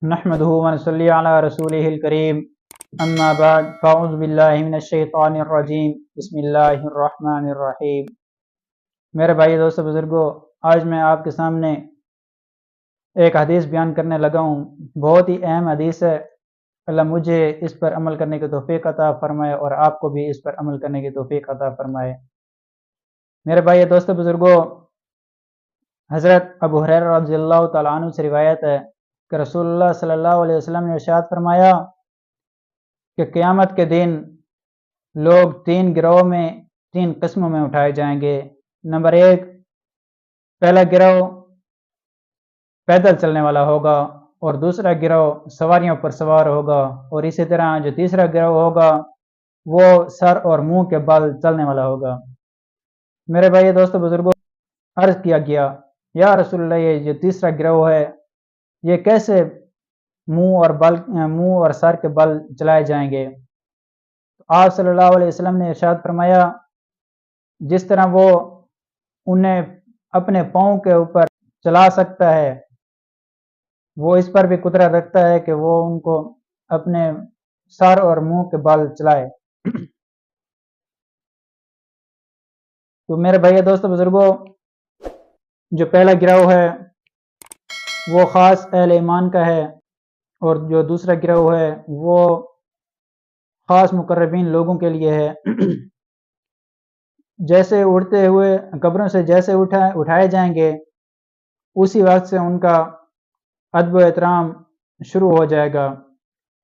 نحمده ونصلي على رسوله الكريم اما بعد فاعوذ باللہ من الشیطان الرجیم بسم اللہ الرحمن الرحیم۔ میرے بھائی دوستو بزرگوں، آج میں آپ کے سامنے ایک حدیث بیان کرنے لگا ہوں۔ بہت ہی اہم حدیث ہے۔ اللہ مجھے اس پر عمل کرنے کی توفیق عطا فرمائے اور آپ کو بھی اس پر عمل کرنے کی توفیق عطا فرمائے۔ میرے بھائی دوستو بزرگوں، حضرت ابو ہریرہ رضی اللہ تعالیٰ عنہ سے روایت ہے کہ رسول اللہ صلی اللہ علیہ وسلم نے ارشاد فرمایا کہ قیامت کے دن لوگ تین گروہ میں، تین قسموں میں اٹھائے جائیں گے۔ نمبر ایک، پہلا گروہ پیدل چلنے والا ہوگا، اور دوسرا گروہ سواریوں پر سوار ہوگا، اور اسی طرح جو تیسرا گروہ ہوگا وہ سر اور منہ کے بل چلنے والا ہوگا۔ میرے بھائی دوستو بزرگوں، عرض کیا گیا یا رسول اللہ، یہ جو تیسرا گروہ ہے یہ کیسے منہ اور سر کے بل چلائے جائیں گے؟ آپ صلی اللہ علیہ وسلم نے ارشاد فرمایا، جس طرح وہ انہیں اپنے پاؤں کے اوپر چلا سکتا ہے، وہ اس پر بھی قدرت رکھتا ہے کہ وہ ان کو اپنے سر اور منہ کے بل چلائے۔ تو میرے بھائی دوستو بزرگوں، جو پہلا گروہ ہے وہ خاص اہل ایمان کا ہے، اور جو دوسرا گروہ ہے وہ خاص مقربین لوگوں کے لیے ہے۔ جیسے اڑتے ہوئے قبروں سے جیسے اٹھائے جائیں گے، اسی وقت سے ان کا ادب و احترام شروع ہو جائے گا۔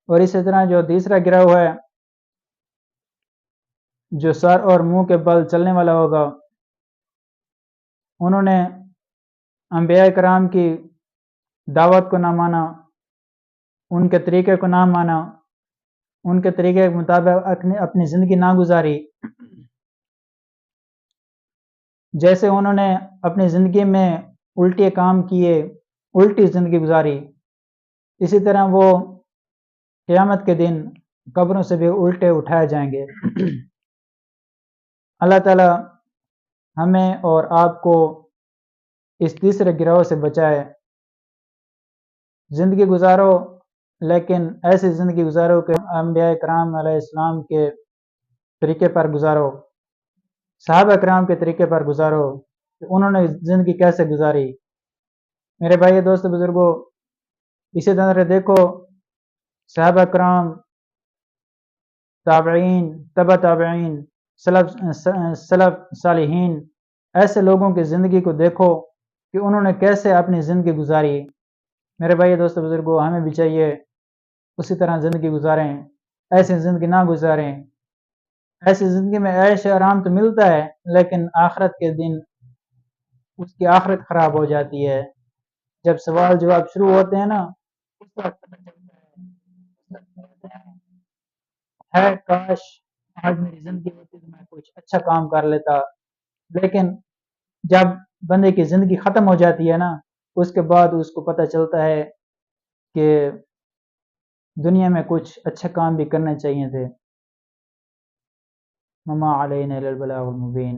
اور اسی طرح جو تیسرا گروہ ہے جو سر اور منہ کے بل چلنے والا ہوگا، انہوں نے انبیاء کرام کی دعوت کو نہ مانا، ان کے طریقے کو نہ مانا، ان کے طریقے کے مطابق اپنی زندگی نہ گزاری۔ جیسے انہوں نے اپنی زندگی میں الٹے کام کیے، الٹی زندگی گزاری، اسی طرح وہ قیامت کے دن قبروں سے بھی الٹے اٹھائے جائیں گے۔ اللہ تعالی ہمیں اور آپ کو اس تیسرے گروہ سے بچائے۔ زندگی گزارو، لیکن ایسی زندگی گزارو کہ انبیاء کرام علیہ السلام کے طریقے پر گزارو، صحابہ کرام کے طریقے پر گزارو کہ انہوں نے زندگی کیسے گزاری۔ میرے بھائی دوست بزرگوں، اسی طرح دیکھو صحابہ کرام، تابعین، تبع تابعین، سلف صالحین، ایسے لوگوں کی زندگی کو دیکھو کہ انہوں نے کیسے اپنی زندگی گزاری۔ میرے بھائی دوست بزرگوں، ہمیں بھی چاہیے اسی طرح زندگی گزاریں، ایسی زندگی نہ گزاریں۔ ایسی زندگی میں عیش آرام تو ملتا ہے، لیکن آخرت کے دن اس کی آخرت خراب ہو جاتی ہے۔ جب سوال جواب شروع ہوتے ہیں نا، اس وقت پتہ چلتا ہے کاش آج میری زندگی ہوتی تو میں کچھ اچھا کام کر لیتا۔ لیکن جب بندے کی زندگی ختم ہو جاتی ہے نا، اس کے بعد اس کو پتہ چلتا ہے کہ دنیا میں کچھ اچھا کام بھی کرنے چاہیے تھے۔ وما علینا الا البلاغ المبین۔